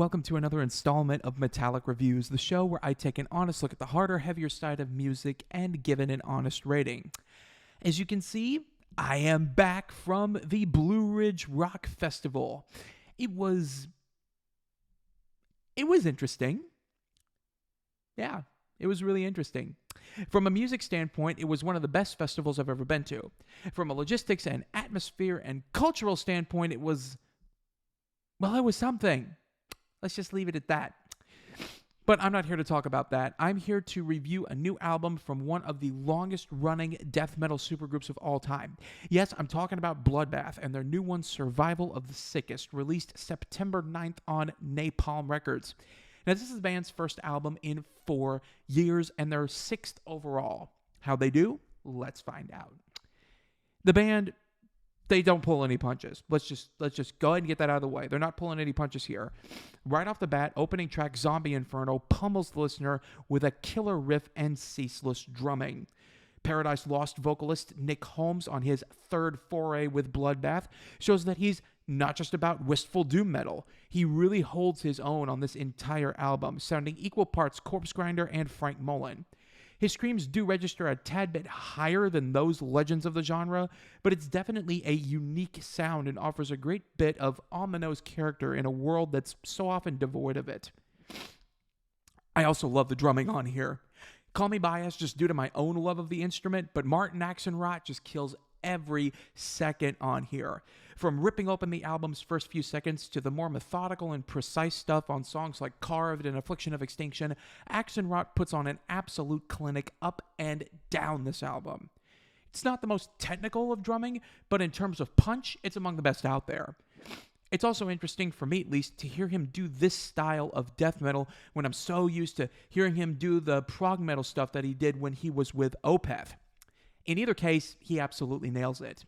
welcome to another installment of Metallic Reviews, the show where I take an honest look at the harder, heavier side of music and give it an honest rating. As you can see, I am back from the Blue Ridge Rock Festival. It was interesting. Yeah, it was really interesting. From a music standpoint, it was one of the best festivals I've ever been to. From a logistics and atmosphere and cultural standpoint, it was something. Let's just leave it at that. But I'm not here to talk about that. I'm here to review a new album from one of the longest-running death metal supergroups of all time. Yes, I'm talking about Bloodbath and their new one, Survival of the Sickest, released September 9th on Napalm Records. Now, this is the band's first album in 4 years and their 6th overall. How they do? Let's find out. The band, they don't pull any punches. Let's just go ahead and get that out of the way. They're not pulling any punches here. Right off the bat, opening track Zombie Inferno pummels the listener with a killer riff and ceaseless drumming. Paradise Lost vocalist Nick Holmes, on his third foray with Bloodbath, shows that he's not just about wistful doom metal. He really holds his own on this entire album, sounding equal parts Corpse Grinder and Frank Mullen. His screams do register a tad bit higher than those legends of the genre, but it's definitely a unique sound and offers a great bit of ominous character in a world that's so often devoid of it. I also love the drumming on here. Call me biased just due to my own love of the instrument, but Martin Axelrod just kills every second on here. From ripping open the album's first few seconds to the more methodical and precise stuff on songs like Carved and Affliction of Extinction, Axelrod puts on an absolute clinic up and down this album. It's not the most technical of drumming, but in terms of punch, it's among the best out there. It's also interesting, for me at least, to hear him do this style of death metal when I'm so used to hearing him do the prog metal stuff that he did when he was with Opeth. In either case, he absolutely nails it.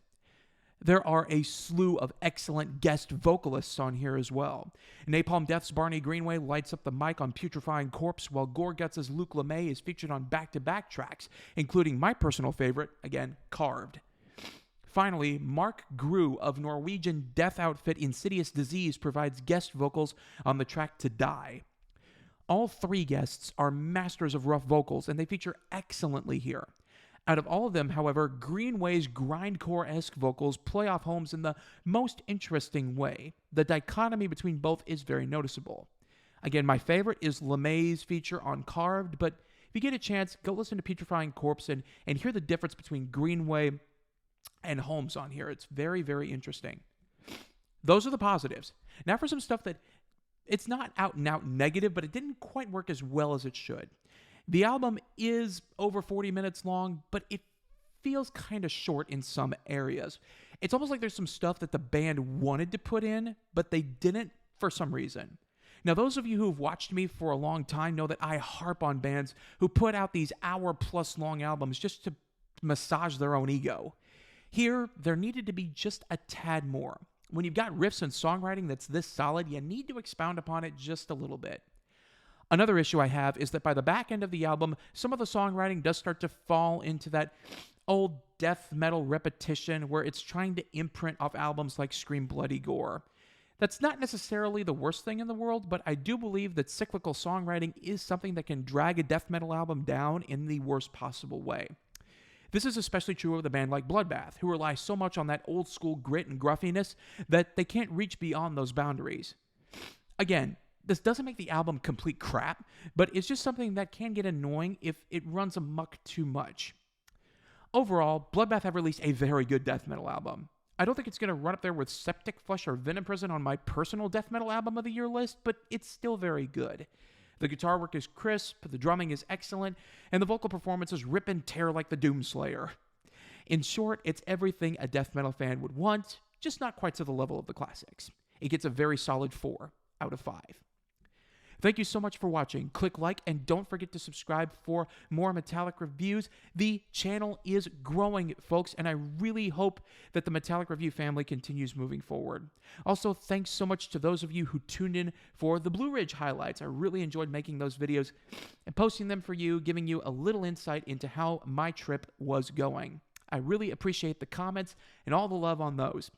There are a slew of excellent guest vocalists on here as well. Napalm Death's Barney Greenway lights up the mic on Putrefying Corpse, while Gorguts' Luke LeMay is featured on back-to-back tracks, including my personal favorite, again, Carved. Finally, Mark Grew of Norwegian death outfit Insidious Disease provides guest vocals on the track To Die. All three guests are masters of rough vocals, and they feature excellently here. Out of all of them, however, Greenway's grindcore-esque vocals play off Holmes in the most interesting way. The dichotomy between both is very noticeable. Again, my favorite is LeMay's feature on Carved, but if you get a chance, go listen to Putrefying Corpse and hear the difference between Greenway and Holmes on here. It's very, very interesting. Those are the positives. Now for some stuff that, it's not out-and-out negative, but it didn't quite work as well as it should. The album is over 40 minutes long, but it feels kind of short in some areas. It's almost like there's some stuff that the band wanted to put in, but they didn't for some reason. Now, those of you who have watched me for a long time know that I harp on bands who put out these hour-plus long albums just to massage their own ego. Here, there needed to be just a tad more. When you've got riffs and songwriting that's this solid, you need to expound upon it just a little bit. Another issue I have is that by the back end of the album, some of the songwriting does start to fall into that old death metal repetition where it's trying to imprint off albums like Scream Bloody Gore. That's not necessarily the worst thing in the world, but I do believe that cyclical songwriting is something that can drag a death metal album down in the worst possible way. This is especially true of the band like Bloodbath, who rely so much on that old school grit and gruffiness that they can't reach beyond those boundaries. Again, this doesn't make the album complete crap, but it's just something that can get annoying if it runs amok too much. Overall, Bloodbath have released a very good death metal album. I don't think it's going to run up there with Septic Flesh or Venom Prison on my personal death metal album of the year list, but it's still very good. The guitar work is crisp, the drumming is excellent, and the vocal performances rip and tear like the Doomslayer. In short, it's everything a death metal fan would want, just not quite to the level of the classics. It gets a very solid 4 out of 5. Thank you so much for watching. Click like and don't forget to subscribe for more Metallic reviews. The channel is growing, folks, and I really hope that the Metallic review family continues moving forward. Also, thanks so much to those of you who tuned in for the Blue Ridge highlights. I really enjoyed making those videos and posting them for you, giving you a little insight into how my trip was going. I really appreciate the comments and all the love on those.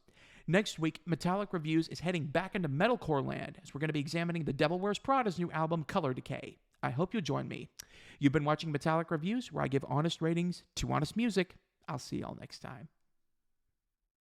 Next week, Metallic Reviews is heading back into metalcore land as we're going to be examining The Devil Wears Prada's new album, Color Decay. I hope you'll join me. You've been watching Metallic Reviews, where I give honest ratings to honest music. I'll see y'all next time.